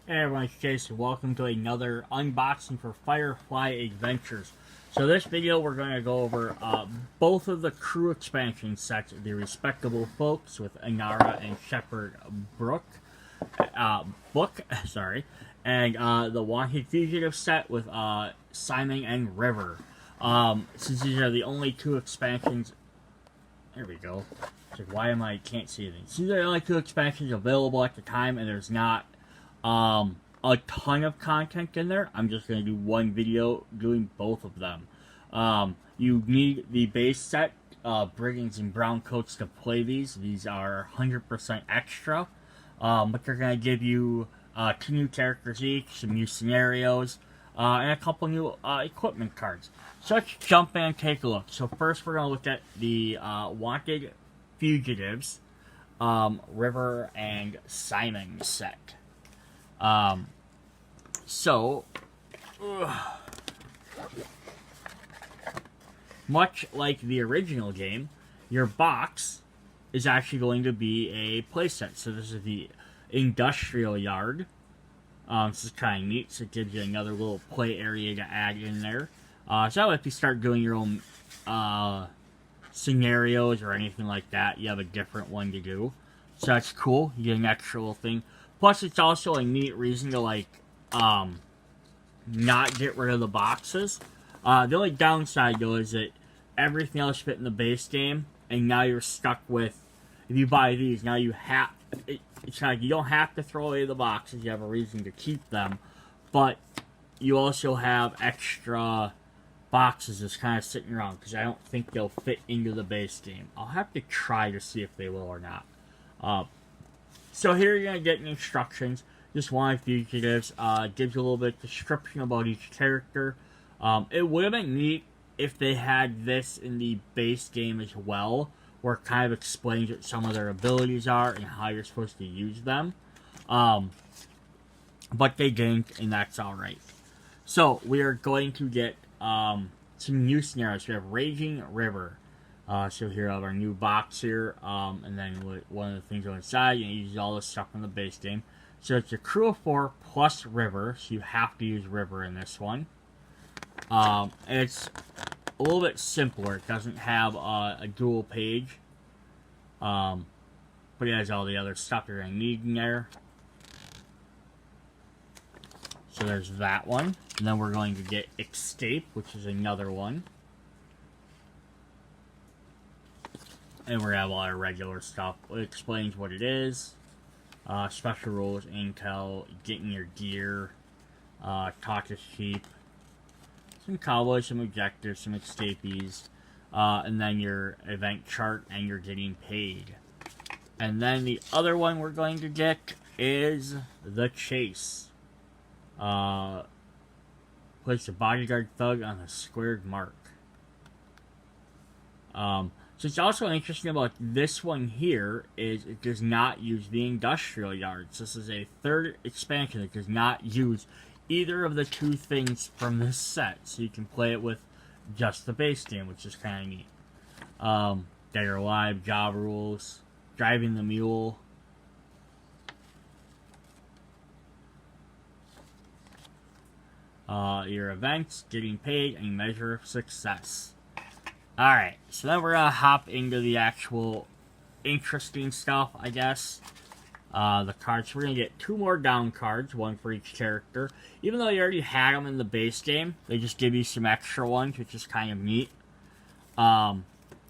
Hey everyone, it's Jason. Welcome to another unboxing for Firefly Adventures. So this video we're going to go over both of the crew expansion sets, the Respectable Folks with Inara and Shepherd Book, and the Wanted Fugitive set with Simon and River. Since these are the only two expansions, there we go. It's like, why am I can't see anything? Since they're the only two expansions available at the time, and there's not a ton of content in there, I'm just going to do one video doing both of them. You need the base set, Brigands and Brown Coats, to play these. These are 100% extra, but they're going to give you 2 new characters each, some new scenarios, and a couple new equipment cards. So let's jump in and take a look. So first we're going to look at the Wanted Fugitives, River and Simon set. Much like the original game, your box is actually going to be a playset. So this is the industrial yard. This is kind of neat, so it gives you another little play area to add in there. So if you start doing your own scenarios or anything like that, you have a different one to do. So that's cool. You get an extra little thing. Plus, it's also a neat reason to, like, not get rid of the boxes. The only downside, though, is that everything else fit in the base game, and now you're stuck with, if you buy these, now you have, it's like you don't have to throw away the boxes, you have a reason to keep them, but you also have extra boxes that's kind of sitting around, because I don't think they'll fit into the base game. I'll have to try to see if they will or not. So here you're going to get instructions. Just Wanted Fugitives. Gives you a little bit of description about each character. It would have been neat if they had this in the base game as well, where it kind of explains what some of their abilities are and how you're supposed to use them. But they didn't, and that's alright. So we are going to get some new scenarios. We have Raging River. So here I have our new box here, and then one of the things on the side, you use all this stuff from the base game. So it's a crew of 4 plus River, so you have to use River in this one. And it's a little bit simpler. It doesn't have a dual page, but it has all the other stuff you're going to need in there. So there's that one. And then we're going to get Escape, which is another one. And we're going to have all our regular stuff. It explains what it is. Special rules, intel, getting your gear, talk to sheep, some cowboys, some objectives, some escapees, and then your event chart, and you're getting paid. And then the other one we're going to get is the Chase. Place a bodyguard thug on a squared mark. So it's also interesting about this one here is it does not use the industrial yards. This is a third expansion that does not use either of the two things from this set. So you can play it with just the base game, which is kind of neat. Dead or Alive, job rules, driving the mule. Your events, getting paid, and measure of success. Alright, so then we're going to hop into the actual interesting stuff, I guess. The cards. We're going to get 2 more down cards, 1 for each character. Even though you already had them in the base game, they just give you some extra ones, which is kind of neat. We're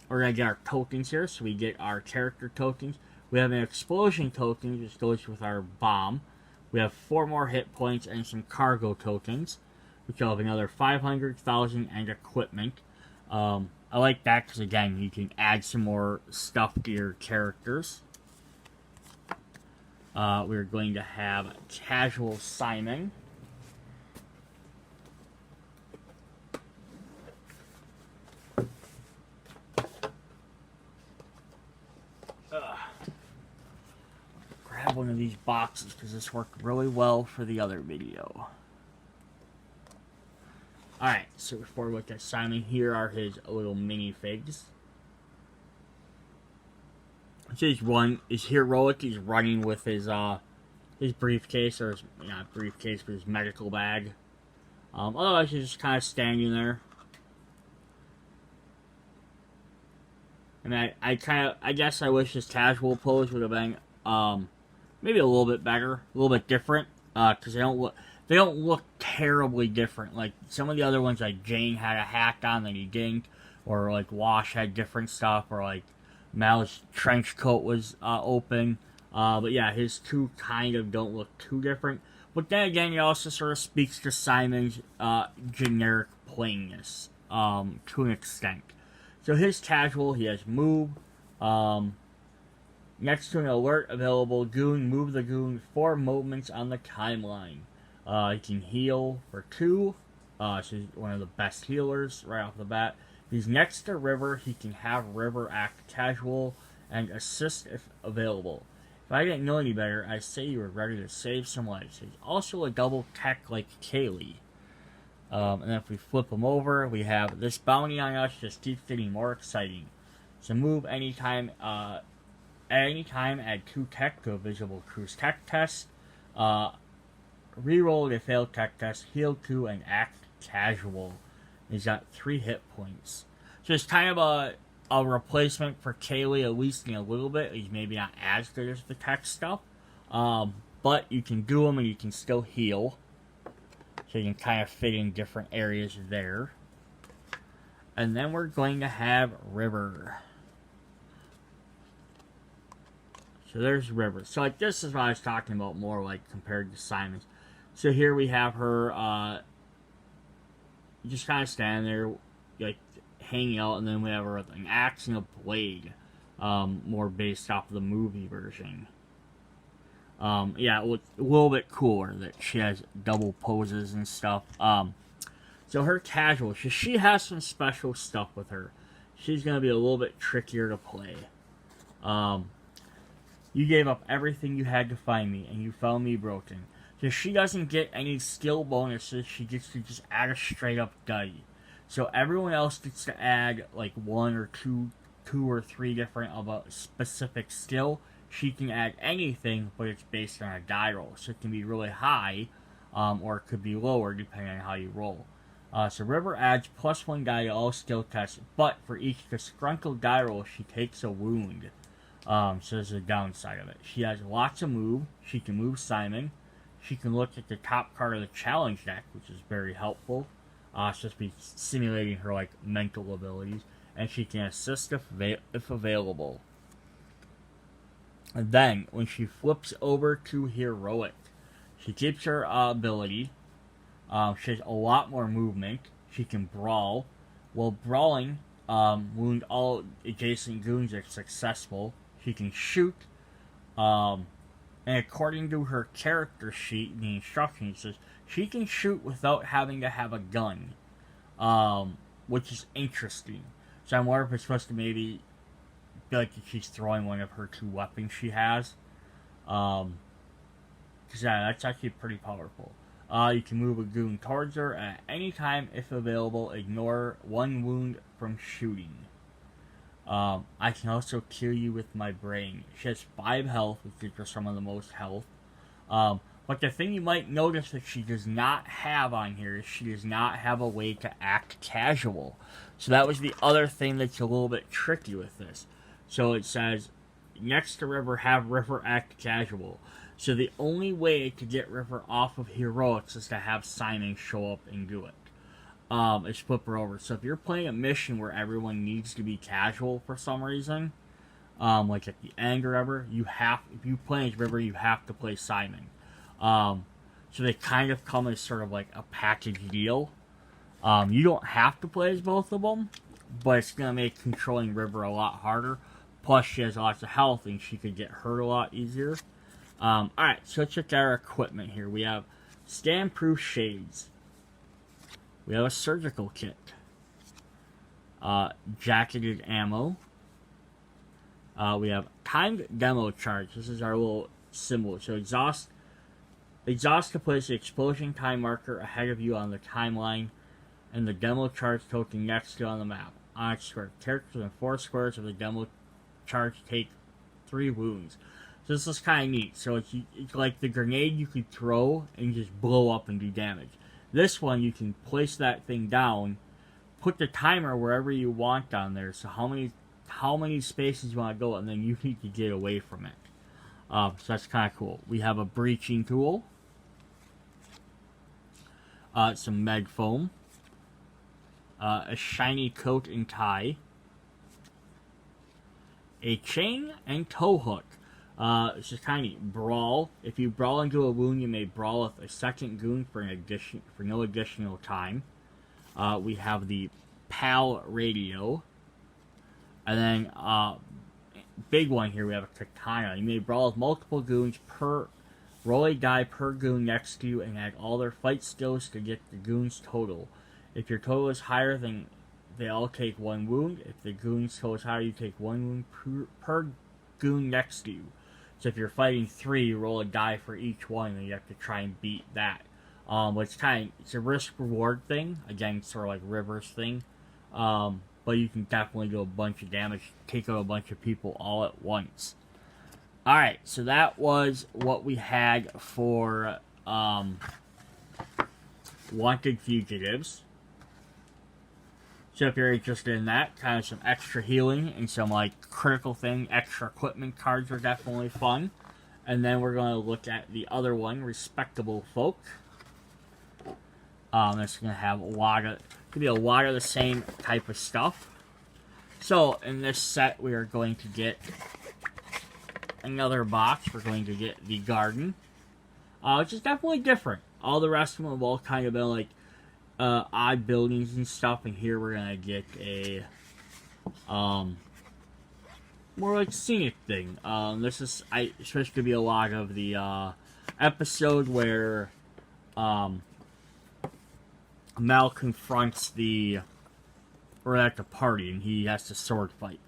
going to get our tokens here, so we get our character tokens. We have an explosion token, which goes with our bomb. We have 4 more hit points and some cargo tokens, which will have another 500,000 and equipment. I like that because, again, you can add some more stuff to your characters. We're going to have Casual Simon. Grab one of these boxes because this worked really well for the other video. Alright, so before we look at Simon, here are his little minifigs. So he's heroic, he's running with his his briefcase, or his, not briefcase, but his medical bag. Otherwise, he's just kind of standing there. And I guess I wish his casual pose would have been, maybe a little bit better, a little bit different, because they don't look terribly different. Like some of the other ones, like Jane had a hat on that he didn't, or like Wash had different stuff, or like Mal's trench coat was open. But yeah, his two kind of don't look too different. But then again, it also sort of speaks to Simon's generic plainness to an extent. So his casual, he has move. Next to an alert available goon, move the goon 4 movements on the timeline. He can heal for 2. So he's one of the best healers right off the bat. He's next to River. He can have River act casual and assist if available. If I didn't know any better, I'd say you were ready to save some lives. He's also a double tech like Kaylee. And then if we flip him over, we have this bounty on us just keeps getting more exciting. So move anytime, at any time, add 2 tech to a visible crew's tech test. Reroll a failed tech test, heal 2, and act casual. He's got 3 hit points. So it's kind of a replacement for Kaylee, at least in a little bit. He's maybe not as good as the tech stuff. But you can do him and you can still heal. So you can kind of fit in different areas there. And then we're going to have River. So there's River. So like this is what I was talking about more like compared to Simon's. So here we have her just kind of standing there like hanging out, and then we have her with an axe and a blade. More based off of the movie version. Yeah, it looks a little bit cooler that she has double poses and stuff. So her casual, she has some special stuff with her. She's going to be a little bit trickier to play. You gave up everything you had to find me, and you found me broken. So she doesn't get any skill bonuses, she gets to just add a straight up die. So everyone else gets to add like 1 or 2 or 3 different of a specific skill. She can add anything, but it's based on a die roll. So it can be really high, or it could be lower depending on how you roll. So River adds +1 die to all skill tests, but for each disgruntled die roll, she takes a wound. So there's a downside of it. She has lots of move. She can move Simon. She can look at the top card of the challenge deck, which is very helpful. It's just be simulating her like mental abilities, and she can assist if available. And then, when she flips over to Heroic, she keeps her ability. She has a lot more movement. She can brawl. While brawling, wound all adjacent goons if successful. She can shoot. And according to her character sheet, the instructions says she can shoot without having to have a gun. Which is interesting. So I'm wondering if it's supposed to maybe feel like she's throwing one of her 2 weapons she has. Because yeah, that's actually pretty powerful. You can move a goon towards her at any time if available. Ignore 1 wound from shooting. I can also kill you with my brain. She has 5 health, which gives her some of the most health. But the thing you might notice that she does not have on here is she does not have a way to act casual. So that was the other thing that's a little bit tricky with this. So it says, next to River, have River act casual. So the only way to get River off of Heroics is to have Simon show up and do it. Is flip her over. So if you're playing a mission where everyone needs to be casual for some reason, like at the end or whatever, if you play as River, you have to play Simon. So they kind of come as sort of like a package deal. You don't have to play as both of them, but it's going to make controlling River a lot harder. Plus, she has lots of health, and she could get hurt a lot easier. Alright, so let's check out our equipment here. We have stand-proof shades. We have a surgical kit. Jacketed ammo. We have timed demo charge. This is our little symbol. So exhaust to place the explosion time marker ahead of you on the timeline, and the demo charge token next to you on the map. On each square, characters in 4 squares of the demo charge take 3 wounds. So this is kind of neat. So it's like the grenade you could throw and just blow up and do damage. This one, you can place that thing down, put the timer wherever you want down there. So how many spaces you want to go, and then you need to get away from it. So that's kind of cool. We have a breaching tool, some med foam, a shiny coat and tie, a chain and tow hook. It's just kind of brawl. If you brawl into a wound, you may brawl with a second goon for no additional time. We have the PAL radio, and then big one here. We have a katana. You may brawl with multiple goons per roll a die per goon next to you, and add all their fight skills to get the goon's total. If your total is higher, then they all take 1 wound. If the goon's total is higher, you take 1 wound per goon next to you. So if you're fighting 3, you roll a die for each one, and you have to try and beat that. It's a risk-reward thing. Again, sort of like River's thing. But you can definitely do a bunch of damage, take out a bunch of people all at once. Alright, so that was what we had for Wanted Fugitives. So if you're interested in that, kind of some extra healing and some like critical thing, extra equipment cards are definitely fun. And then we're going to look at the other one, Respectable Folk. That's going to have a lot of the same type of stuff. So in this set, we are going to get another box. We're going to get the garden, which is definitely different. All the rest of them have all kind of been like odd buildings and stuff, and here we're gonna get a more like scenic thing. This is supposed to be a lot of the episode where Mel confronts we're at the party and he has to sword fight.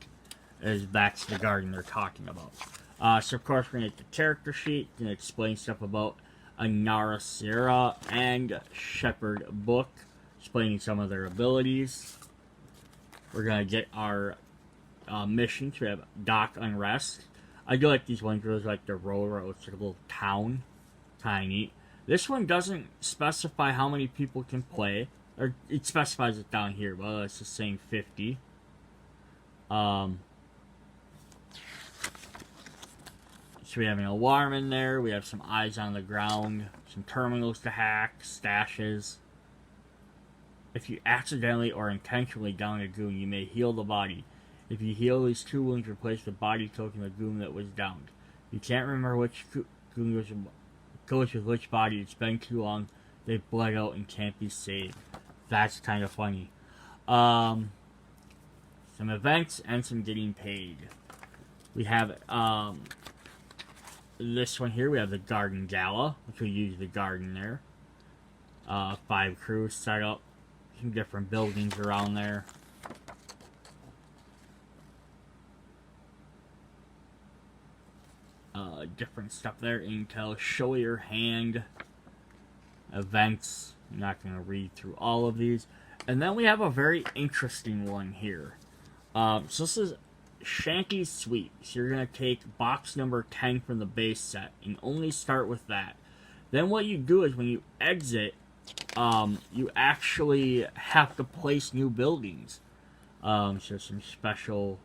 That's the garden they're talking about. So of course we're gonna get the character sheet, gonna explain stuff about Anara Sierra and Shepherd Book, explaining some of their abilities. We're gonna get our missions. We have Dock Unrest. I do like these ones where it's like the roller, it's like a little town. Kinda neat. This one doesn't specify how many people can play, or it specifies it down here, but it's just saying 50. So we have an alarm in there, we have some eyes on the ground, some terminals to hack, stashes. If you accidentally or intentionally down a goon, you may heal the body. If you heal these 2 wounds, replace the body token of the goon that was downed. You can't remember which goon goes with which body. It's been too long, they've bled out and can't be saved. That's kind of funny. Some events and some getting paid. We have this one here, we have the Garden Gala, which we use the garden there. 5 crews set up, some different buildings around there. Different stuff there, intel, show your hand, events. I'm not going to read through all of these. And then we have a very interesting one here. So this is Shanty's Suite. So you're going to take box number 10 from the base set and only start with that. Then what you do is when you exit, you actually have to place new buildings. So some special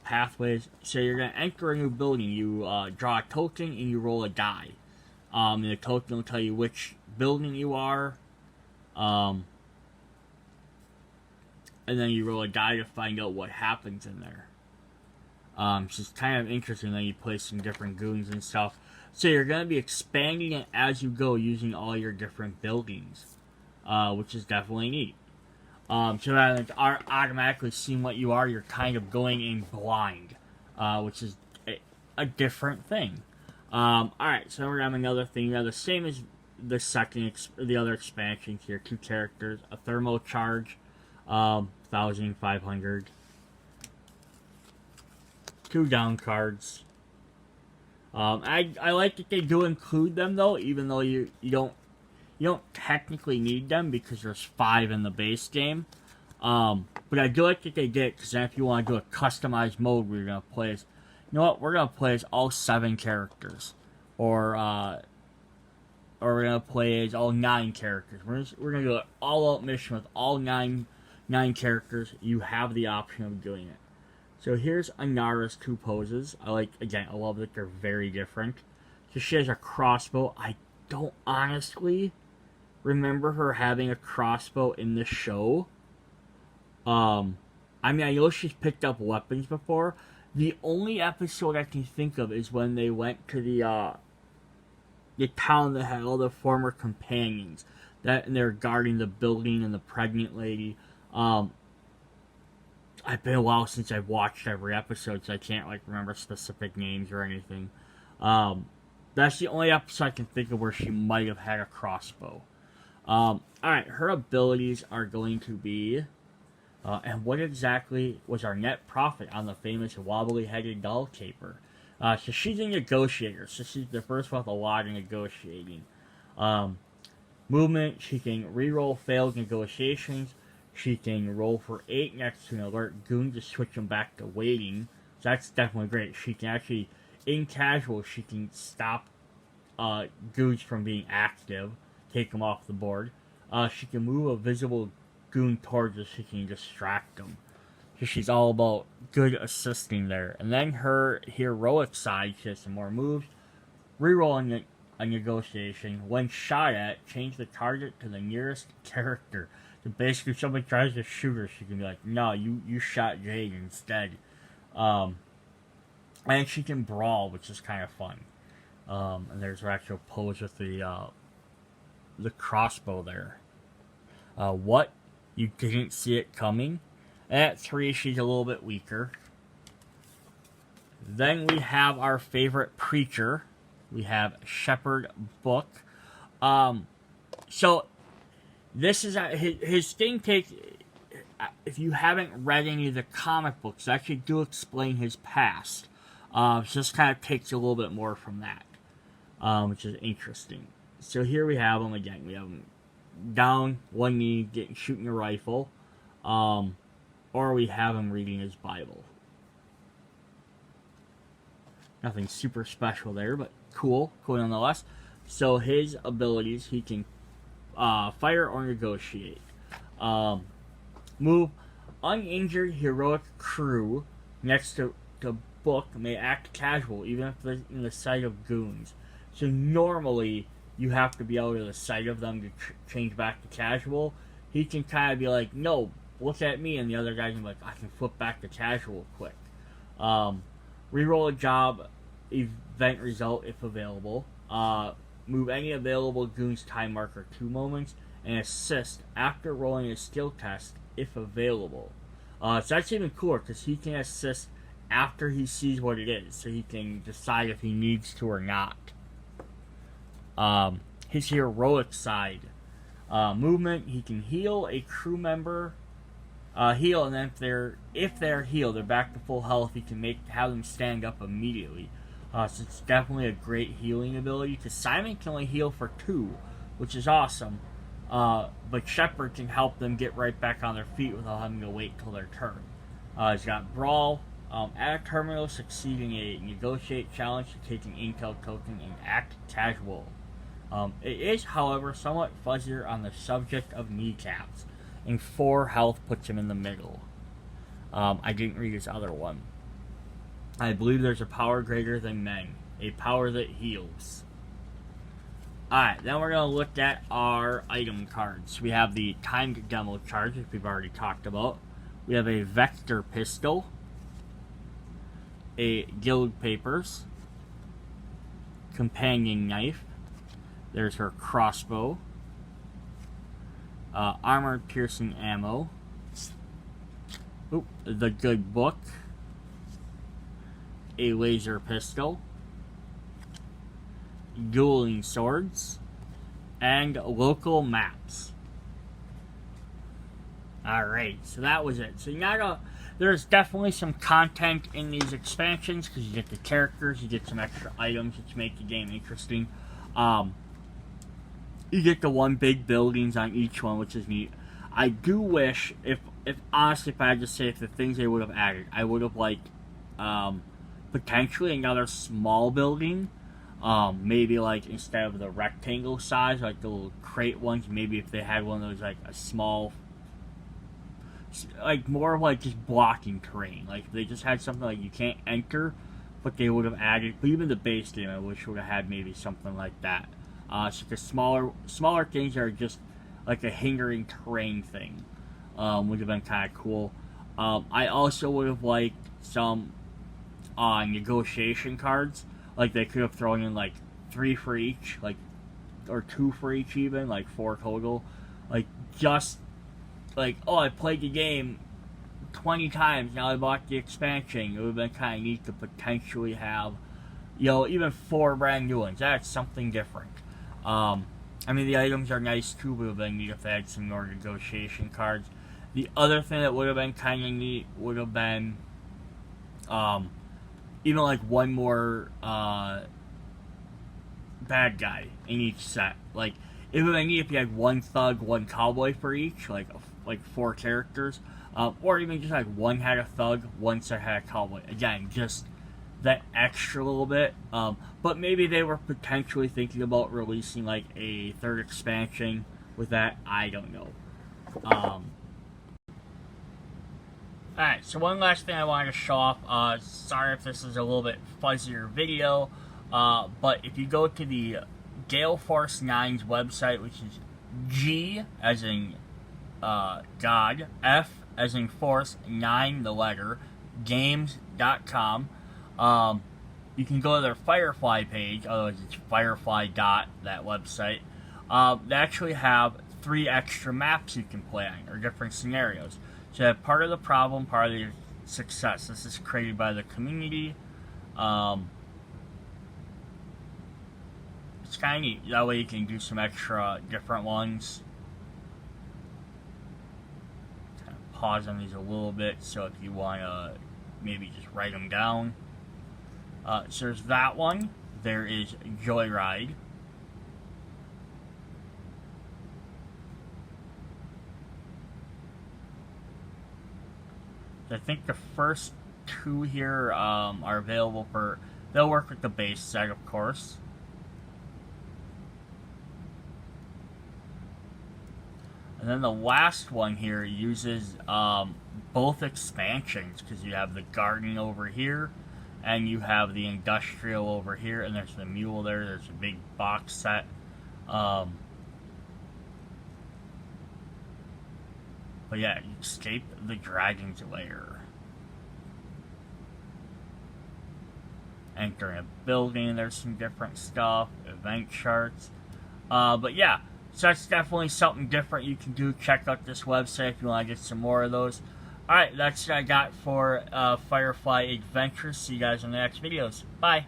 pathways. So you're going to enter a new building. You draw a token and you roll a die. And the token will tell you which building you are. And then you roll a die to find out what happens in there. So it's kind of interesting. Then you place some different goons and stuff. So you're going to be expanding it as you go using all your different buildings. Which is definitely neat. So rather than automatically seeing what you are, you're kind of going in blind. Which is a different thing. Alright, so we're going to have another thing. The same as the other expansions here. 2 characters. A thermal charge. 1,500. 2 down cards. I like that they do include them though, even though you don't technically need them because there's 5 in the base game. But I do like that they did, because then if you want to do a customized mode where you're gonna play as, you know what, we're gonna play as all 7 characters, or we're gonna play as all 9 characters. We're gonna go all out mission with all nine characters. You have the option of doing it. So here's Anara's 2 poses. I love that they're very different. So she has a crossbow. I don't honestly remember her having a crossbow in the show. I know she's picked up weapons before. The only episode I can think of is when they went to the town that had all the former companions. And they're guarding the building and the pregnant lady. It's been a while since I've watched every episode, so I can't remember specific names or anything. That's the only episode I can think of where she might have had a crossbow. Alright, her abilities are going to be... and what exactly was our net profit on the famous wobbly-headed doll caper? So she's a negotiator, so she's the first one with a lot of negotiating. Movement, she can reroll failed negotiations. She can roll for 8 next to an alert goon to switch them back to waiting. So that's definitely great. She can actually, in casual, she can stop goons from being active, take them off the board. She can move a visible goon towards us, she can distract them. So she's all about good assisting there. And then her heroic side, she has some more moves. Rerolling a negotiation. When shot at, change the target to the nearest character. So basically, if somebody tries to shoot her, she can be like, no, you shot Jade instead. And she can brawl, which is kind of fun. And there's her actual pose with the crossbow there. What? You didn't see it coming? At 3, she's a little bit weaker. Then we have our favorite preacher. We have Shepherd Book. So this is his thing takes. If you haven't read any of the comic books, they actually do explain his past. So this kind of takes a little bit more from that, which is interesting. So here we have him again. We have him down, one knee, shooting a rifle, or we have him reading his Bible. Nothing super special there, but cool nonetheless. So his abilities, he can fire or negotiate. Move, uninjured heroic crew next to Book may act casual, even if they're in the sight of goons. So normally, you have to be out of the sight of them to change back to casual. He can kind of be like, no, look at me, and the other guy can be like, I can flip back to casual quick. Reroll a job event result if available. Move any available goon's time marker 2 moments, and assist after rolling a skill test if available. So that's even cooler, because he can assist after he sees what it is, so he can decide if he needs to or not. His heroic side. Movement, he can heal a crew member. Heal, and then if they're healed, they're back to full health, he can have them stand up immediately. So it's definitely a great healing ability, because Simon can only heal for 2, which is awesome. But Shepherd can help them get right back on their feet without having to wait till their turn. He's got Brawl. At a terminal, succeeding a negotiate challenge to take an intel token and act casual. It is, however, somewhat fuzzier on the subject of kneecaps, and 4 health puts him in the middle. I didn't read his other one. I believe there's a power greater than men, a power that heals. Alright, then we're going to look at our item cards. We have the timed demo charge, which we've already talked about. We have a vector pistol, a guild papers, companion knife, there's her crossbow, armored piercing ammo, the good book, a laser pistol, dueling swords, and local maps. Alright, so that was it. So there's definitely some content in these expansions, because you get the characters, you get some extra items which make the game interesting. You get the one big buildings on each one, which is neat. I do wish, if honestly, if I had to say, if the things they would have added, I would have liked potentially another small building. Maybe like instead of the rectangle size, like the little crate ones, maybe if they had one of those like a small, like more of like just blocking terrain. Like if they just had something like you can't enter, but they would have added. But even the base game, I wish would have had maybe something like that. So the smaller things that are just like a hindering terrain thing would have been kind of cool. I also would have liked some negotiation cards. Like they could have thrown in like 3 for each, like, or 2 for each even, like 4 total. Like just like, oh, I played the game 20 times, now I bought the expansion. It would have been kind of neat to potentially have, even 4 brand new ones. That's something different. I mean, the items are nice too, but it would have been neat if they had some more negotiation cards. The other thing that would have been kind of neat would have been, even like one more bad guy in each set. Like it would be neat if you had 1 thug, 1 cowboy for each, like 4 characters, or even just like 1 had a thug, 1 set had a cowboy. Again, just that extra little bit. But maybe they were potentially thinking about releasing like a 3rd expansion with that. I don't know. Alright, so one last thing I wanted to show off. Sorry if this is a little bit fuzzier video, but if you go to the Gale Force 9's website, which is G as in God, F as in Force, 9 the letter, games.com, you can go to their Firefly page, otherwise it's Firefly that website. They actually have 3 extra maps you can play on, or different scenarios. So you have part of the problem, part of the success. This is created by the community. It's kind of neat. That way you can do some extra different ones. Kind of pause on these a little bit, so if you want to maybe just write them down. So there's that one. There is Joyride. I think the first 2 here are available for... They'll work with the base set, of course. And then the last one here uses both expansions, because you have the garden over here, and you have the industrial over here, and there's the mule there. There's a big box set. But yeah, you escape the dragon's lair. Enter a building, there's some different stuff, event charts. But yeah, so that's definitely something different you can do. Check out this website if you want to get some more of those. Alright, that's what I got for Firefly Adventures. See you guys in the next videos. Bye!